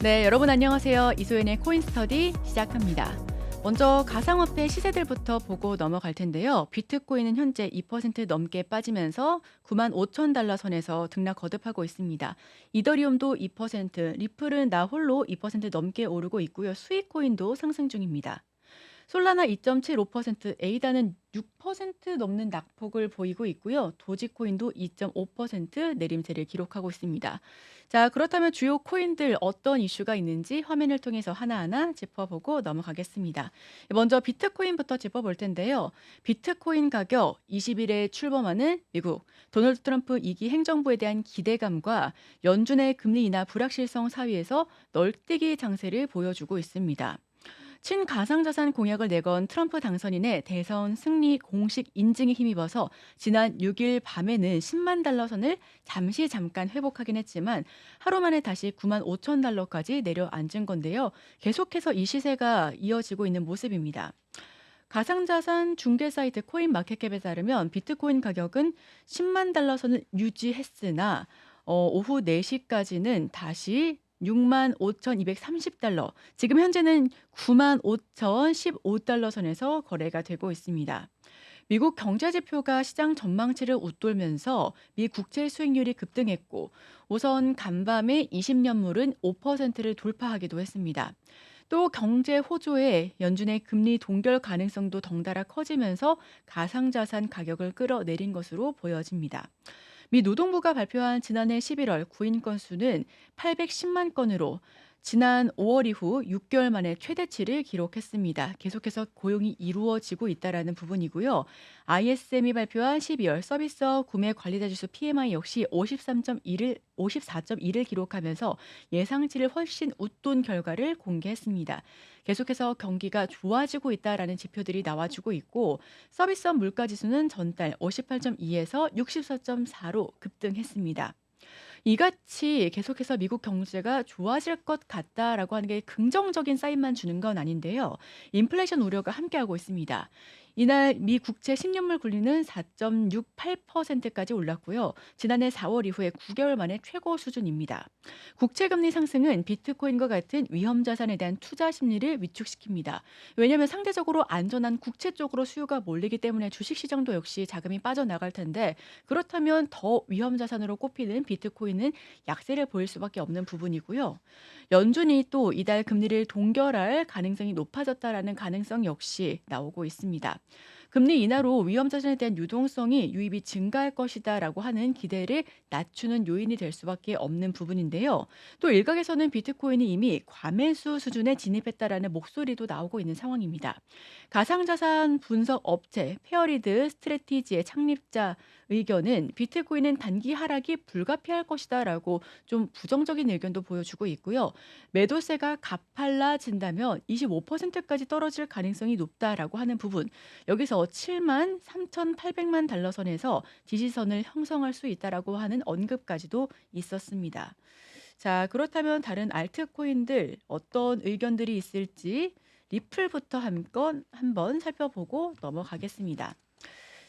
네, 여러분 안녕하세요. 이소연의 코인 스터디 시작합니다. 먼저 가상화폐 시세들부터 보고 넘어갈 텐데요. 비트코인은 현재 2% 넘게 빠지면서 9만 5천 달러 선에서 등락 거듭하고 있습니다. 이더리움도 2%, 리플은 나 홀로 2% 넘게 오르고 있고요. 스위코인도 상승 중입니다. 솔라나 2.75%, 에이다는 6% 넘는 낙폭을 보이고 있고요. 도지코인도 2.5% 내림세를 기록하고 있습니다. 자, 그렇다면 주요 코인들 어떤 이슈가 있는지 화면을 통해서 하나하나 짚어보고 넘어가겠습니다. 먼저 비트코인부터 짚어볼 텐데요. 비트코인 가격 20일에 출범하는 미국 도널드 트럼프 2기 행정부에 대한 기대감과 연준의 금리 인하 불확실성 사이에서 널뛰기 장세를 보여주고 있습니다. 친가상자산 공약을 내건 트럼프 당선인의 대선 승리 공식 인증에 힘입어서 지난 6일 밤에는 10만 달러 선을 잠깐 회복하긴 했지만 하루 만에 다시 9만 5천 달러까지 내려앉은 건데요. 계속해서 이 시세가 이어지고 있는 모습입니다. 가상자산 중개 사이트 코인마켓캡에 따르면 비트코인 가격은 10만 달러 선을 유지했으나 오후 4시까지는 다시 6만 5,230달러, 지금 현재는 9만 5,015달러 선에서 거래가 되고 있습니다. 미국 경제 지표가 시장 전망치를 웃돌면서 미 국채 수익률이 급등했고 우선 간밤에 20년물은 5%를 돌파하기도 했습니다. 또 경제 호조에 연준의 금리 동결 가능성도 덩달아 커지면서 가상자산 가격을 끌어내린 것으로 보여집니다. 미 노동부가 발표한 지난해 11월 구인 건수는 810만 건으로 지난 5월 이후 6개월 만에 최대치를 기록했습니다. 계속해서 고용이 이루어지고 있다라는 부분이고요. ISM이 발표한 12월 서비스업 구매 관리자 지수 PMI 역시 54.1을 기록하면서 예상치를 훨씬 웃돈 결과를 공개했습니다. 계속해서 경기가 좋아지고 있다라는 지표들이 나와주고 있고 서비스업 물가 지수는 전달 58.2에서 64.4로 급등했습니다. 이같이 계속해서 미국 경제가 좋아질 것 같다라고 하는 게 긍정적인 사인만 주는 건 아닌데요. 인플레이션 우려가 함께하고 있습니다. 이날 미 국채 10년물 금리는 4.68%까지 올랐고요. 지난해 4월 이후에 9개월 만에 최고 수준입니다. 국채 금리 상승은 비트코인과 같은 위험 자산에 대한 투자 심리를 위축시킵니다. 왜냐하면 상대적으로 안전한 국채 쪽으로 수요가 몰리기 때문에 주식 시장도 역시 자금이 빠져나갈 텐데 그렇다면 더 위험 자산으로 꼽히는 비트코인은 약세를 보일 수밖에 없는 부분이고요. 연준이 또 이달 금리를 동결할 가능성이 높아졌다라는 가능성 역시 나오고 있습니다. 금리 인하로 위험 자산에 대한 유동성이 유입이 증가할 것이다라고 하는 기대를 낮추는 요인이 될 수밖에 없는 부분인데요. 또 일각에서는 비트코인이 이미 과매수 수준에 진입했다라는 목소리도 나오고 있는 상황입니다. 가상자산 분석 업체 페어리드 스트래티지의 창립자 의견은 비트코인은 단기 하락이 불가피할 것이다라고 좀 부정적인 의견도 보여주고 있고요. 매도세가 가팔라진다면 25%까지 떨어질 가능성이 높다라고 하는 부분. 여기서 7만 3,800만 달러 선에서 지지선을 형성할 수 있다라고 하는 언급까지도 있었습니다. 자, 그렇다면 다른 알트코인들 어떤 의견들이 있을지 리플부터 한번 살펴보고 넘어가겠습니다.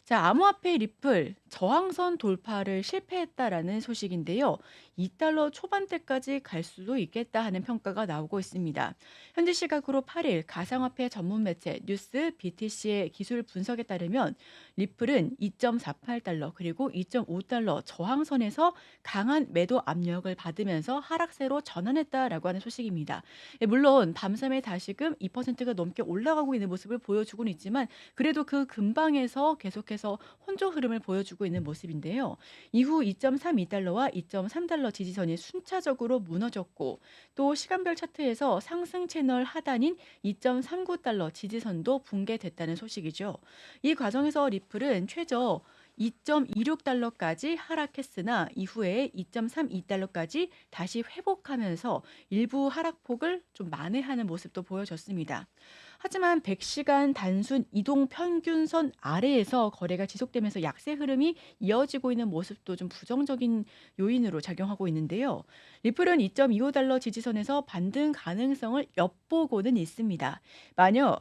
자, 암호화폐 리플 저항선 돌파를 실패했다라는 소식인데요. 2달러 초반대까지 갈 수도 있겠다 하는 평가가 나오고 있습니다. 현지 시각으로 8일 가상화폐 전문 매체 뉴스 BTC의 기술 분석에 따르면 리플은 2.48달러 그리고 2.5달러 저항선에서 강한 매도 압력을 받으면서 하락세로 전환했다라고 하는 소식입니다. 예, 물론 밤샘에 다시금 2%가 넘게 올라가고 있는 모습을 보여주고는 있지만 그래도 그 근방에서 계속해서 혼조 흐름을 보여주고 있는 모습인데요. 이후 2.32달러와 2.3달러 지지선이 순차적으로 무너졌고 또 시간별 차트에서 상승 채널 하단인 2.39달러 지지선도 붕괴됐다는 소식이죠. 이 과정에서 리플은 최저 2.26달러까지 하락했으나 이후에 2.32달러까지 다시 회복하면서 일부 하락폭을 좀 만회하는 모습도 보여졌습니다. 하지만 100시간 단순 이동 평균선 아래에서 거래가 지속되면서 약세 흐름이 이어지고 있는 모습도 좀 부정적인 요인으로 작용하고 있는데요. 리플은 2.25달러 지지선에서 반등 가능성을 엿보고는 있습니다.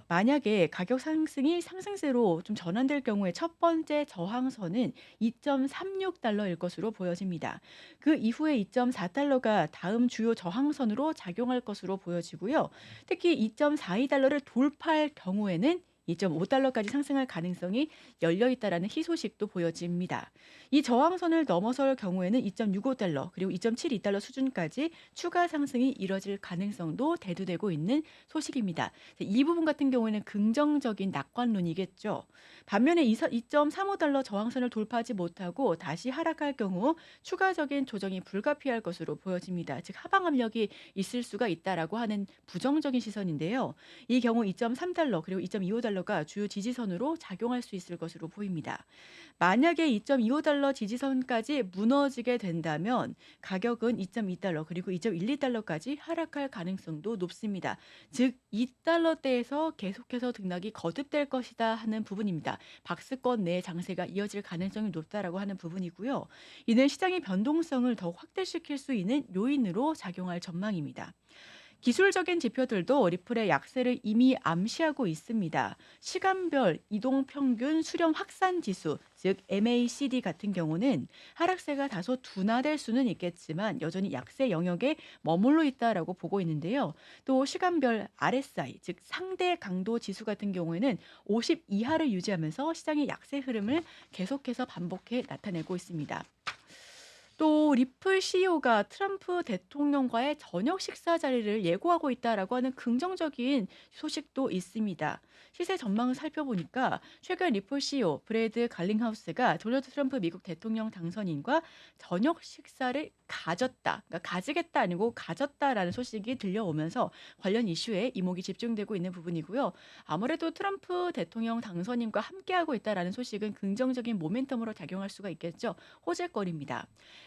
만약에 가격 상승이 상승세로 좀 전환될 경우에 첫 번째 저항선은 2.36달러일 것으로 보여집니다. 그 이후에 2.4달러가 다음 주요 저항선으로 작용할 것으로 보여지고요. 특히 2.42달러를 돌파할 경우에는 2.5달러까지 상승할 가능성이 열려 있다라는 희소식도 보여집니다. 이 저항선을 넘어설 경우에는 2.65달러 그리고 2.72달러 수준까지 추가 상승이 이뤄질 가능성도 대두되고 있는 소식입니다. 이 부분 같은 경우에는 긍정적인 낙관론이겠죠. 반면에 2.35달러 저항선을 돌파하지 못하고 다시 하락할 경우 추가적인 조정이 불가피할 것으로 보여집니다. 즉 하방 압력이 있을 수가 있다라고 하는 부정적인 시선인데요. 이 경우 2.3달러 그리고 2.25달러가 주요 지지선으로 작용할 수 있을 것으로 보입니다. 만약에 2.25달러 지지선까지 무너지게 된다면 가격은 2.2달러 그리고 2.12달러까지 하락할 가능성도 높습니다. 즉 2달러대에서 계속해서 등락이 거듭될 것이다 하는 부분입니다. 박스권 내 장세가 이어질 가능성이 높다라고 하는 부분이고요. 이는 시장의 변동성을 더욱 확대시킬 수 있는 요인으로 작용할 전망입니다. 기술적인 지표들도 리플의 약세를 이미 암시하고 있습니다. 시간별 이동 평균 수렴 확산 지수, 즉 MACD 같은 경우는 하락세가 다소 둔화될 수는 있겠지만 여전히 약세 영역에 머물러 있다라고 보고 있는데요. 또 시간별 RSI, 즉 상대 강도 지수 같은 경우에는 50 이하를 유지하면서 시장의 약세 흐름을 계속해서 반복해 나타내고 있습니다. 또 리플 CEO가 트럼프 대통령과의 저녁 식사 자리를 예고하고 있다라고 하는 긍정적인 소식도 있습니다. 시세 전망을 살펴보니까 최근 리플 CEO 브래드 갈링하우스가 도널드 트럼프 미국 대통령 당선인과 저녁 식사를 가졌다, 그러니까 가지겠다 아니고 가졌다라는 소식이 들려오면서 관련 이슈에 이목이 집중되고 있는 부분이고요. 아무래도 트럼프 대통령 당선인과 함께하고 있다라는 소식은 긍정적인 모멘텀으로 작용할 수가 있겠죠. 호재거리입니다.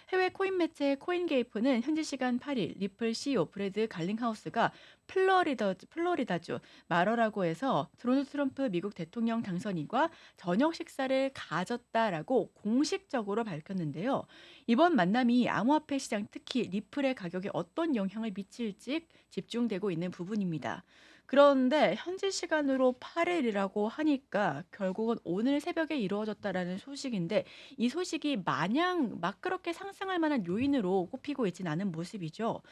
해외 코인 매체 코인게이프는 현지 시간 8일 리플 CEO 브래드 갈링하우스가 플로리다주 마러라고에서 도널드 트럼프 미국 대통령 당선인과 저녁 식사를 가졌다라고 공식적으로 밝혔는데요. 이번 만남이 암호화폐 시장 특히 리플의 가격에 어떤 영향을 미칠지 집중되고 있는 부분입니다. 그런데 현지 시간으로 8일이라고 하니까 결국은 오늘 새벽에 이루어졌다라는 소식인데 이 소식이 마냥 막 그렇게 상승할 만한 요인으로 꼽히고 있진 않은 모습이죠.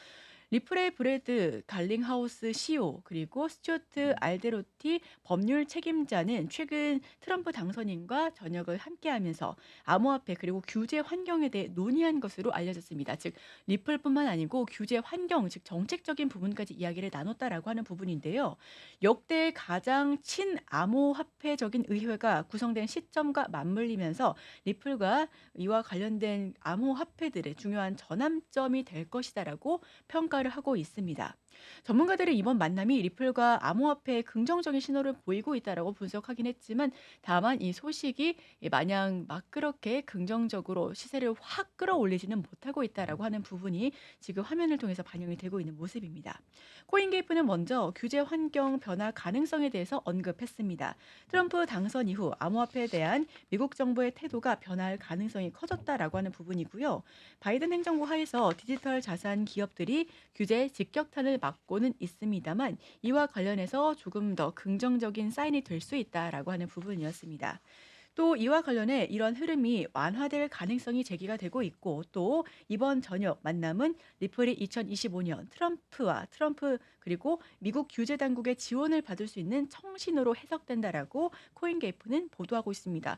리플의 브래드 갈링하우스 CEO 그리고 스튜어트 알데로티 법률 책임자는 최근 트럼프 당선인과 저녁을 함께하면서 암호화폐 그리고 규제 환경에 대해 논의한 것으로 알려졌습니다. 즉 리플뿐만 아니고 규제 환경 즉 정책적인 부분까지 이야기를 나눴다라고 하는 부분인데요. 역대 가장 친암호화폐적인 의회가 구성된 시점과 맞물리면서 리플과 이와 관련된 암호화폐들의 중요한 전환점이 될 것이다라고 평가를 하고 있습니다. 전문가들의 이번 만남이 리플과 암호화폐에 긍정적인 신호를 보이고 있다라고 분석하긴 했지만 다만 이 소식이 마냥 막 그렇게 긍정적으로 시세를 확 끌어올리지는 못하고 있다라고 하는 부분이 지금 화면을 통해서 반영이 되고 있는 모습입니다. 코인게이프는 먼저 규제 환경 변화 가능성에 대해서 언급했습니다. 트럼프 당선 이후 암호화폐에 대한 미국 정부의 태도가 변화할 가능성이 커졌다라고 하는 부분이고요. 바이든 행정부 하에서 디지털 자산 기업들이 규제 직격탄을 맞고는 있습니다만 이와 관련해서 조금 더 긍정적인 사인이 될 수 있다라고 하는 부분이었습니다. 또 이와 관련해 이런 흐름이 완화될 가능성이 제기가 되고 있고 또 이번 저녁 만남은 리플이 2025년 트럼프 그리고 미국 규제 당국의 지원을 받을 수 있는 청신호로 해석된다라고 코인게이프는 보도하고 있습니다.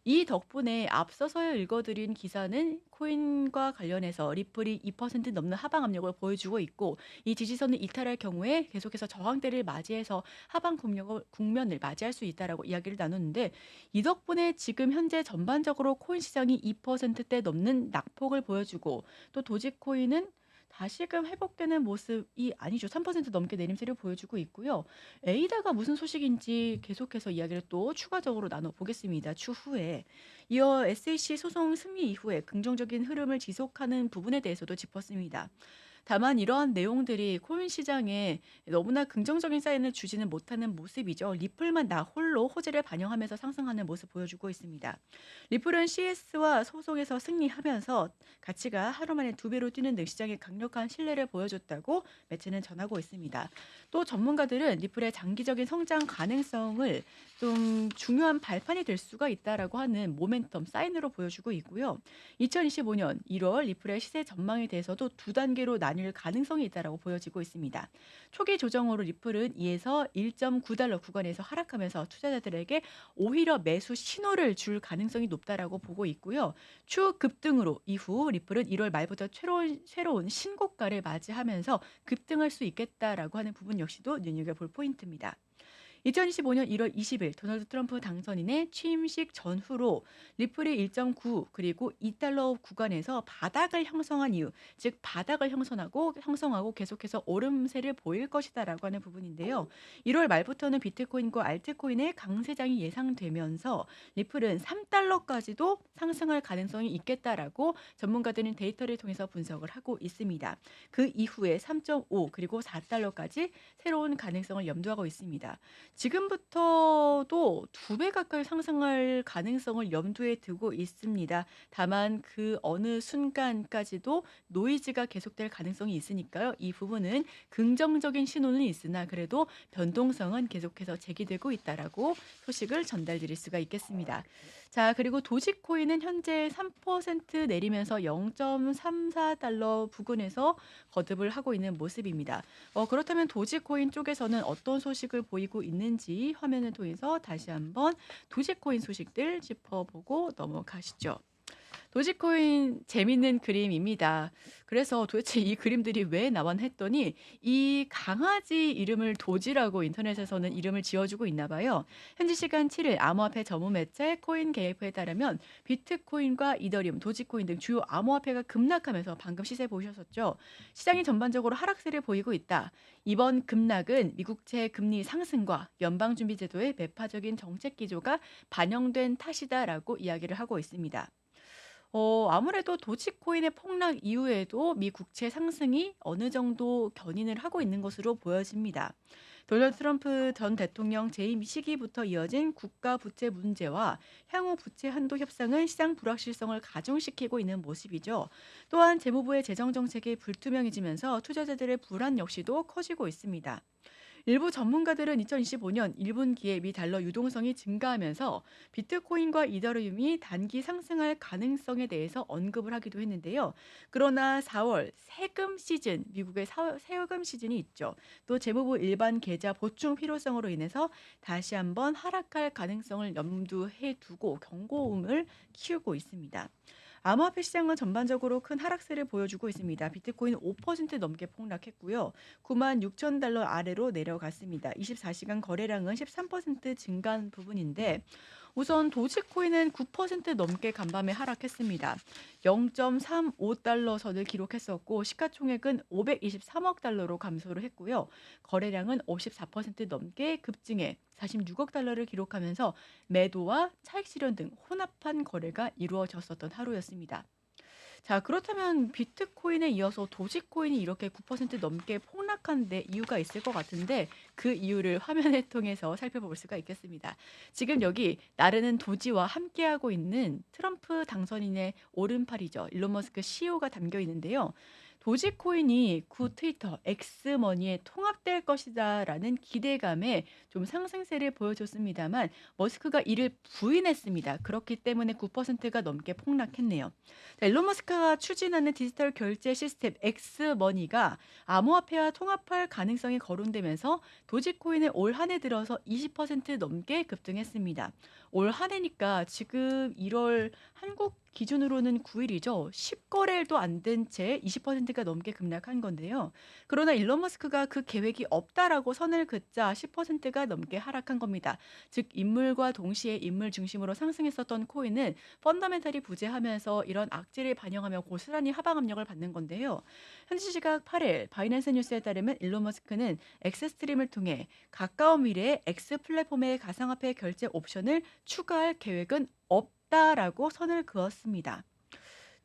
이 덕분에 앞서서 읽어드린 기사는 코인과 관련해서 리플이 2% 넘는 하방 압력을 보여주고 있고 이 지지선을 이탈할 경우에 계속해서 저항대를 맞이해서 하방 국면을 맞이할 수 있다라고 이야기를 나눴는데 이 덕분에 지금 현재 전반적으로 코인 시장이 2%대 넘는 낙폭을 보여주고 또 도지코인은 다시금 회복되는 모습이 아니죠. 3% 넘게 내림세를 보여주고 있고요. 에이다가 무슨 소식인지 계속해서 이야기를 또 추가적으로 나눠보겠습니다. 추후에. 이어 SEC 소송 승리 이후에 긍정적인 흐름을 지속하는 부분에 대해서도 짚었습니다. 다만 이러한 내용들이 코인 시장에 너무나 긍정적인 사인을 주지는 못하는 모습이죠. 리플만 나 홀로 호재를 반영하면서 상승하는 모습 보여주고 있습니다. 리플은 CS와 소송에서 승리하면서 가치가 하루 만에 2배로 뛰는 등 시장에 강력한 신뢰를 보여줬다고 매체는 전하고 있습니다. 또 전문가들은 리플의 장기적인 성장 가능성을 좀 중요한 발판이 될 수가 있다라고 하는 모멘텀 사인으로 보여주고 있고요. 2025년 1월 리플의 시세 전망에 대해서도 두 단계로 나뉠 가능성이 있다라고 보여지고 있습니다. 초기 조정으로 리플은 2에서 1.9달러 구간에서 하락하면서 투자자들에게 오히려 매수 신호를 줄 가능성이 높다라고 보고 있고요. 추후 급등으로 이후 리플은 1월 말부터 새로운 신고가를 맞이하면서 급등할 수 있겠다라고 하는 부분 역시도 눈여겨볼 포인트입니다. 2025년 1월 20일 도널드 트럼프 당선인의 취임식 전후로 리플이 1.9 그리고 2달러 구간에서 바닥을 형성한 이유, 즉 바닥을 형성하고 계속해서 오름세를 보일 것이다라고 하는 부분인데요. 1월 말부터는 비트코인과 알트코인의 강세장이 예상되면서 리플은 3달러까지도 상승할 가능성이 있겠다라고 전문가들은 데이터를 통해서 분석을 하고 있습니다. 그 이후에 3.5 그리고 4달러까지 새로운 가능성을 염두하고 있습니다. 지금부터도 2배 가까이 상승할 가능성을 염두에 두고 있습니다. 다만 그 어느 순간까지도 노이즈가 계속될 가능성이 있으니까요. 이 부분은 긍정적인 신호는 있으나 그래도 변동성은 계속해서 제기되고 있다라고 소식을 전달드릴 수가 있겠습니다. 자, 그리고 도지코인은 현재 3% 내리면서 0.34달러 부근에서 거듭을 하고 있는 모습입니다. 그렇다면 도지코인 쪽에서는 어떤 소식을 보이고 있는지 화면을 통해서 다시 한번 도지코인 소식들 짚어보고 넘어가시죠. 도지코인 재밌는 그림입니다. 그래서 도대체 이 그림들이 왜 나왔나 했더니 이 강아지 이름을 도지라고 인터넷에서는 이름을 지어주고 있나 봐요. 현지 시간 7일 암호화폐 전문 매체 코인게이프에 따르면 비트코인과 이더리움, 도지코인 등 주요 암호화폐가 급락하면서 방금 시세 보셨었죠. 시장이 전반적으로 하락세를 보이고 있다. 이번 급락은 미국채 금리 상승과 연방준비제도의 매파적인 정책 기조가 반영된 탓이다라고 이야기를 하고 있습니다. 아무래도 도지코인의 폭락 이후에도 미 국채 상승이 어느 정도 견인을 하고 있는 것으로 보여집니다. 도널드 트럼프 전 대통령 재임 시기부터 이어진 국가 부채 문제와 향후 부채 한도 협상은 시장 불확실성을 가중시키고 있는 모습이죠. 또한 재무부의 재정 정책이 불투명해지면서 투자자들의 불안 역시도 커지고 있습니다. 일부 전문가들은 2025년 1분기에 미 달러 유동성이 증가하면서 비트코인과 이더리움이 단기 상승할 가능성에 대해서 언급을 하기도 했는데요. 그러나 4월 세금 시즌, 미국의 세금 시즌이 있죠. 또 재무부 일반 계좌 보충 필요성으로 인해서 다시 한번 하락할 가능성을 염두해 두고 경고음을 키우고 있습니다. 암호화폐 시장은 전반적으로 큰 하락세를 보여주고 있습니다. 비트코인 5% 넘게 폭락했고요. 9만 6천 달러 아래로 내려갔습니다. 24시간 거래량은 13% 증가한 부분인데 우선 도지코인은 9% 넘게 간밤에 하락했습니다. 0.35달러 선을 기록했었고 시가총액은 523억 달러로 감소를 했고요. 거래량은 54% 넘게 급증해 46억 달러를 기록하면서 매도와 차익 실현 등 혼합한 거래가 이루어졌었던 하루였습니다. 자, 그렇다면 비트코인에 이어서 도지코인이 이렇게 9% 넘게 폭락한 데 이유가 있을 것 같은데 그 이유를 화면을 통해서 살펴볼 수가 있겠습니다. 지금 여기 나르는 도지와 함께하고 있는 트럼프 당선인의 오른팔이죠. 일론 머스크 CEO가 담겨 있는데요. 도지코인이 구 트위터 엑스머니에 통합될 것이다라는 기대감에 좀 상승세를 보여줬습니다만 머스크가 이를 부인했습니다. 그렇기 때문에 9%가 넘게 폭락했네요. 자, 일론 머스크가 추진하는 디지털 결제 시스템 엑스머니가 암호화폐와 통합할 가능성이 거론되면서 도지코인은 올 한 해 들어서 20% 넘게 급등했습니다. 올 한 해니까 지금 1월 한국 기준으로는 9일이죠. 10거래일도 안 된 채 20%가 넘게 급락한 건데요. 그러나 일론 머스크가 그 계획이 없다라고 선을 긋자 10%가 넘게 하락한 겁니다. 즉 인물과 동시에 인물 중심으로 상승했었던 코인은 펀더멘탈이 부재하면서 이런 악재를 반영하며 고스란히 하방 압력을 받는 건데요. 현지 시각 8일 바이낸스 뉴스에 따르면 일론 머스크는 엑스스트림을 통해 가까운 미래에 X 플랫폼의 가상화폐 결제 옵션을 추가할 계획은 없다라고 선을 그었습니다.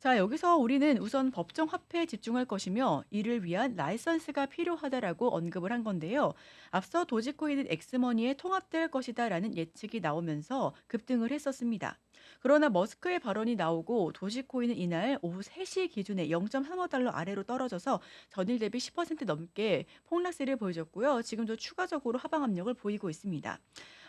자, 여기서 우리는 우선 법정 화폐에 집중할 것이며 이를 위한 라이선스가 필요하다라고 언급을 한 건데요. 앞서 도지코인은 엑스머니에 통합될 것이다라는 예측이 나오면서 급등을 했었습니다. 그러나 머스크의 발언이 나오고 도지코인은 이날 오후 3시 기준에 0.35달러 아래로 떨어져서 전일 대비 10% 넘게 폭락세를 보여줬고요. 지금도 추가적으로 하방 압력을 보이고 있습니다.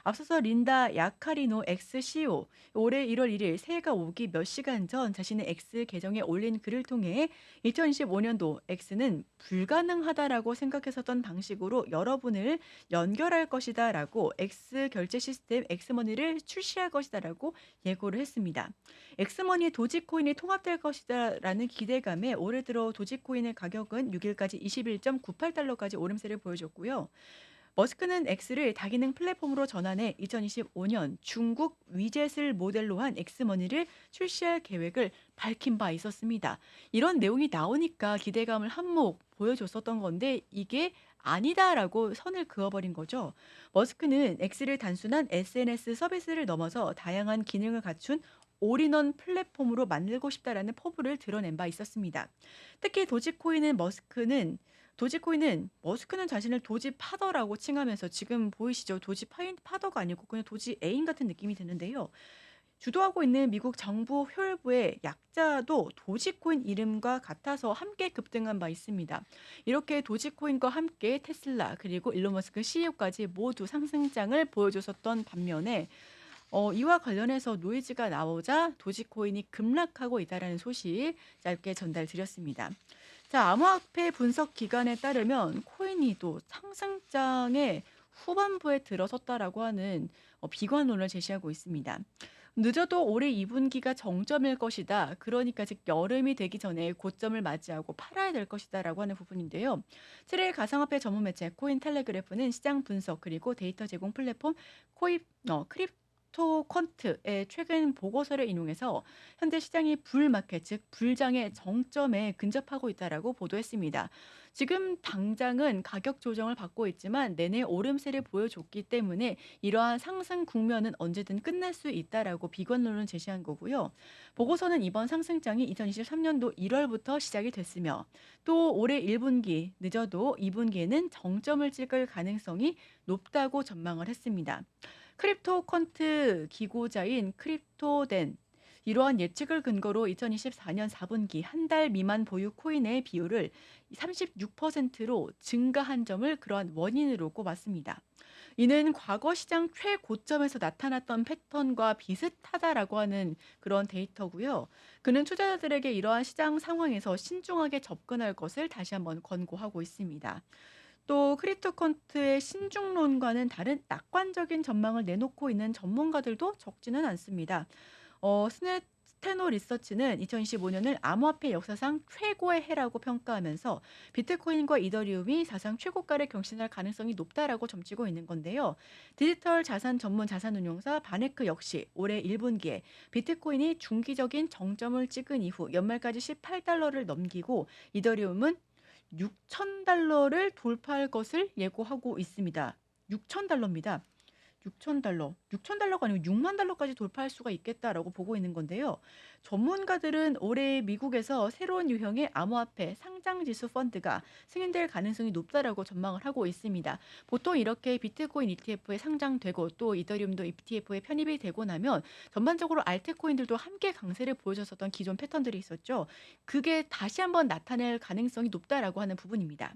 앞서서 린다 야카리노 엑스 CEO 올해 1월 1일 새해가 오기 몇 시간 전 자신의 X 계정에 올린 글을 통해 2025년도 X는 불가능하다라고 생각했었던 방식으로 여러분을 연결할 것이다라고 X 결제 시스템 엑스머니를 출시할 것이다라고 예고를 했습니다. 엑스머니 도지코인이 통합될 것이다라는 기대감에 올해 들어 도지코인의 가격은 6일까지 21.98달러까지 오름세를 보여줬고요. 머스크는 X를 다기능 플랫폼으로 전환해 2025년 중국 위젯을 모델로 한 엑스머니를 출시할 계획을 밝힌 바 있었습니다. 이런 내용이 나오니까 기대감을 한몫 보여줬었던 건데 이게 아니다라고 선을 그어버린 거죠. 머스크는 X를 단순한 SNS 서비스를 넘어서 다양한 기능을 갖춘 올인원 플랫폼으로 만들고 싶다라는 포부를 드러낸 바 있었습니다. 특히 도지코인은 머스크는 자신을 도지 파더라고 칭하면서 지금 보이시죠? 도지 파더가 아니고 그냥 도지 애인 같은 느낌이 드는데요. 주도하고 있는 미국 정부 혈부의 약자도 도지코인 이름과 같아서 함께 급등한 바 있습니다. 이렇게 도지코인과 함께 테슬라 그리고 일론 머스크 CEO까지 모두 상승장을 보여줬었던 반면에 이와 관련해서 노이즈가 나오자 도지코인이 급락하고 있다라는 소식 짧게 전달드렸습니다. 자, 암호화폐 분석 기관에 따르면 코인이 또 상승장의 후반부에 들어섰다라고 하는 비관론을 제시하고 있습니다. 늦어도 올해 2분기가 정점일 것이다. 그러니까 즉 여름이 되기 전에 고점을 맞이하고 팔아야 될 것이다라고 하는 부분인데요. 7일 가상화폐 전문 매체 코인텔레그래프는 시장 분석 그리고 데이터 제공 플랫폼 크립토컨트의 최근 보고서를 인용해서 현재 시장이 불마켓 즉 불장의 정점에 근접하고 있다라고 보도했습니다. 지금 당장은 가격 조정을 받고 있지만 내내 오름세를 보여줬기 때문에 이러한 상승 국면은 언제든 끝날 수 있다라고 비관론을 제시한 거고요. 보고서는 이번 상승장이 2023년도 1월부터 시작이 됐으며 또 올해 1분기 늦어도 2분기에는 정점을 찍을 가능성이 높다고 전망을 했습니다. 크립토컨트 기고자인 크립토덴 이러한 예측을 근거로 2024년 4분기 한 달 미만 보유 코인의 비율을 36%로 증가한 점을 그러한 원인으로 꼽았습니다. 이는 과거 시장 최고점에서 나타났던 패턴과 비슷하다라고 하는 그런 데이터고요. 그는 투자자들에게 이러한 시장 상황에서 신중하게 접근할 것을 다시 한번 권고하고 있습니다. 또 크립토컨트의 신중론과는 다른 낙관적인 전망을 내놓고 있는 전문가들도 적지는 않습니다. 스테노 리서치는 2025년을 암호화폐 역사상 최고의 해라고 평가하면서 비트코인과 이더리움이 사상 최고가를 경신할 가능성이 높다라고 점치고 있는 건데요. 디지털 자산 전문 자산운용사 바네크 역시 올해 1분기에 비트코인이 중기적인 정점을 찍은 이후 연말까지 18달러를 넘기고 이더리움은 6,000달러를 돌파할 것을 예고하고 있습니다. 6,000달러입니다. 6,000달러. 6,000달러가 아니고 6만 달러까지 돌파할 수가 있겠다라고 보고 있는 건데요. 전문가들은 올해 미국에서 새로운 유형의 암호화폐 상장지수 펀드가 승인될 가능성이 높다라고 전망을 하고 있습니다. 보통 이렇게 비트코인 ETF에 상장되고 또 이더리움도 ETF에 편입이 되고 나면 전반적으로 알트코인들도 함께 강세를 보여줬었던 기존 패턴들이 있었죠. 그게 다시 한번 나타낼 가능성이 높다라고 하는 부분입니다.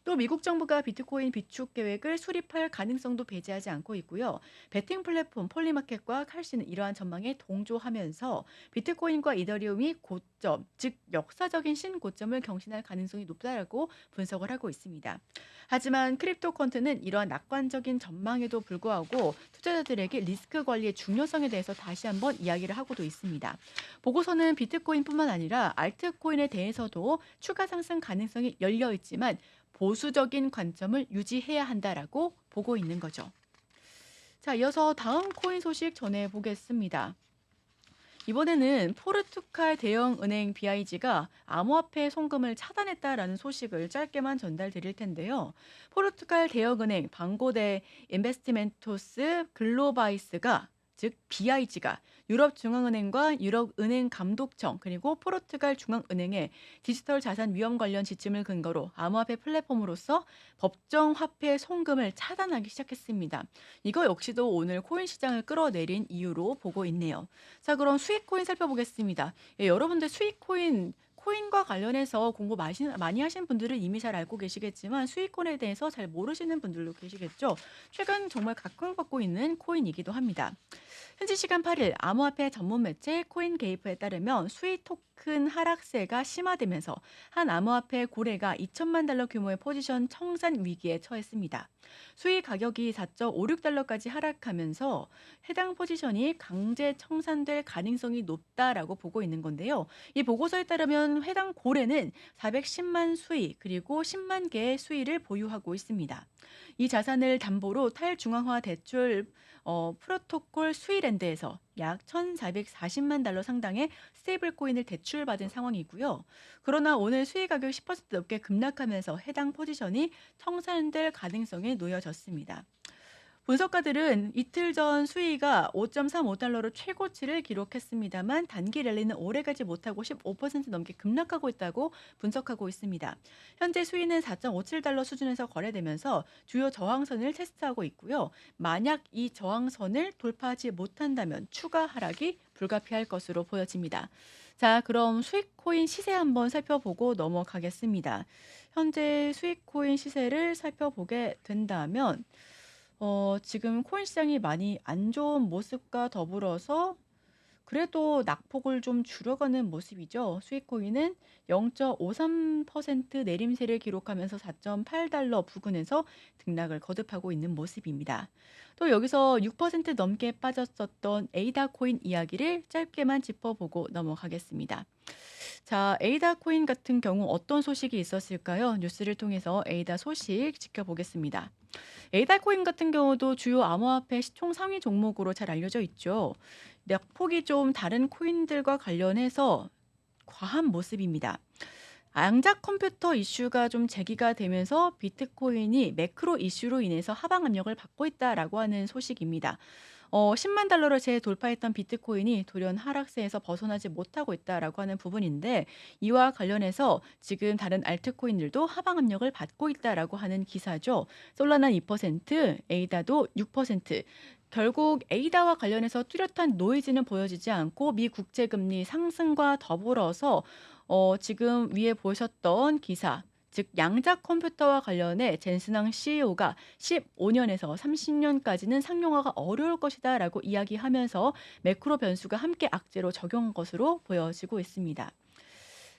또 미국 정부가 비트코인 비축 계획을 수립할 가능성도 배제하지 않고 있고요. 베팅 플랫폼 폴리마켓과 칼씨는 이러한 전망에 동조하면서 비트코인과 이더리움이 고점, 즉 역사적인 신고점을 경신할 가능성이 높다라고 분석을 하고 있습니다. 하지만 크립토컨트는 이러한 낙관적인 전망에도 불구하고 투자자들에게 리스크 관리의 중요성에 대해서 다시 한번 이야기를 하고도 있습니다. 보고서는 비트코인뿐만 아니라 알트코인에 대해서도 추가 상승 가능성이 열려 있지만 보수적인 관점을 유지해야 한다라고 보고 있는 거죠. 자, 이어서 다음 코인 소식 전해보겠습니다. 이번에는 포르투갈 대형은행 BIG가 암호화폐 송금을 차단했다라는 소식을 짧게만 전달드릴 텐데요. 포르투갈 대형은행 방고대 인베스티멘토스 글로바이스가 즉 BIG가 유럽중앙은행과 유럽은행감독청 그리고 포르투갈 중앙은행의 디지털 자산 위험 관련 지침을 근거로 암호화폐 플랫폼으로서 법정 화폐 송금을 차단하기 시작했습니다. 이거 역시도 오늘 코인 시장을 끌어내린 이유로 보고 있네요. 자, 그럼 수익 코인 살펴보겠습니다. 예, 여러분들 수익 코인과 관련해서 공부 많이 하신 분들은 이미 잘 알고 계시겠지만 수익코인에 대해서 잘 모르시는 분들도 계시겠죠. 최근 정말 각광받고 있는 코인이기도 합니다. 현지 시간 8일 암호화폐 전문 매체 코인게이프에 따르면 수익 토큰 하락세가 심화되면서 한 암호화폐 고래가 2천만 달러 규모의 포지션 청산 위기에 처했습니다. 수익 가격이 4.56달러까지 하락하면서 해당 포지션이 강제 청산될 가능성이 높다라고 보고 있는 건데요. 이 보고서에 따르면 해당 고래는 410만 수의 그리고 10만 개의 수의를 보유하고 있습니다. 이 자산을 담보로 탈중앙화 대출 프로토콜 스위랜드에서 약 1,440만 달러 상당의 스테이블 코인을 대출받은 상황이고요. 그러나 오늘 수익 가격이 10% 넘게 급락하면서 해당 포지션이 청산될 가능성에 놓여졌습니다. 분석가들은 이틀 전 수위가 5.35달러로 최고치를 기록했습니다만 단기 랠리는 오래가지 못하고 15% 넘게 급락하고 있다고 분석하고 있습니다. 현재 수위는 4.57달러 수준에서 거래되면서 주요 저항선을 테스트하고 있고요. 만약 이 저항선을 돌파하지 못한다면 추가 하락이 불가피할 것으로 보여집니다. 자, 그럼 수익 코인 시세 한번 살펴보고 넘어가겠습니다. 현재 수익 코인 시세를 살펴보게 된다면 지금 코인 시장이 많이 안 좋은 모습과 더불어서 그래도 낙폭을 좀 줄여가는 모습이죠. 수익 코인은 0.53% 내림세를 기록하면서 4.8달러 부근에서 등락을 거듭하고 있는 모습입니다. 또 여기서 6% 넘게 빠졌었던 에이다 코인 이야기를 짧게만 짚어보고 넘어가겠습니다. 자, 에이다 코인 같은 경우 어떤 소식이 있었을까요? 뉴스를 통해서 에이다 소식 지켜보겠습니다. 에이다 코인 같은 경우도 주요 암호화폐 시총 상위 종목으로 잘 알려져 있죠. 낙폭이 좀 다른 코인들과 관련해서 과한 모습입니다. 양자 컴퓨터 이슈가 좀 제기가 되면서 비트코인이 매크로 이슈로 인해서 하방 압력을 받고 있다라고 하는 소식입니다. 10만 달러를 재돌파했던 비트코인이 돌연 하락세에서 벗어나지 못하고 있다라고 하는 부분인데 이와 관련해서 지금 다른 알트코인들도 하방 압력을 받고 있다라고 하는 기사죠. 솔라나 2%, 에이다도 6%. 결국 에이다와 관련해서 뚜렷한 노이즈는 보여지지 않고 미 국채금리 상승과 더불어서 지금 위에 보셨던 기사 즉 양자 컴퓨터와 관련해 젠슨왕 CEO가 15년에서 30년까지는 상용화가 어려울 것이다라고 이야기하면서 매크로 변수가 함께 악재로 적용한 것으로 보여지고 있습니다.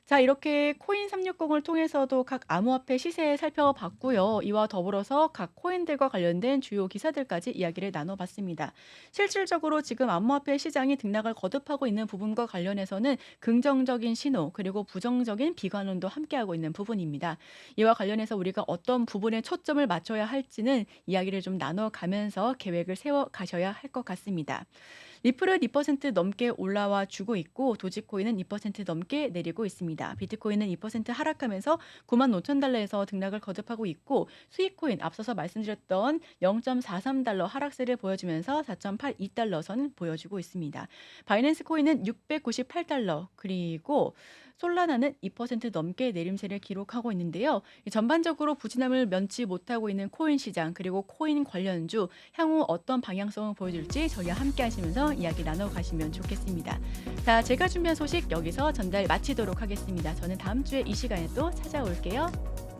자, 이렇게 코인 360을 통해서도 각 암호화폐 시세 살펴봤고요. 이와 더불어서 각 코인들과 관련된 주요 기사들까지 이야기를 나눠봤습니다. 실질적으로 지금 암호화폐 시장이 등락을 거듭하고 있는 부분과 관련해서는 긍정적인 신호 그리고 부정적인 비관론도 함께하고 있는 부분입니다. 이와 관련해서 우리가 어떤 부분에 초점을 맞춰야 할지는 이야기를 좀 나눠가면서 계획을 세워 가셔야 할 것 같습니다. 리플은 2% 넘게 올라와 주고 있고 도지코인은 2% 넘게 내리고 있습니다. 비트코인은 2% 하락하면서 9만 5천 달러에서 등락을 거듭하고 있고 수익코인 앞서서 말씀드렸던 0.43달러 하락세를 보여주면서 4.82달러 선 보여주고 있습니다. 바이낸스 코인은 698달러 그리고 솔라나는 2% 넘게 내림세를 기록하고 있는데요. 전반적으로 부진함을 면치 못하고 있는 코인 시장 그리고 코인 관련주 향후 어떤 방향성을 보여줄지 저희와 함께 하시면서 이야기 나눠가시면 좋겠습니다. 자, 제가 준비한 소식 여기서 전달 마치도록 하겠습니다. 저는 다음 주에 이 시간에 또 찾아올게요.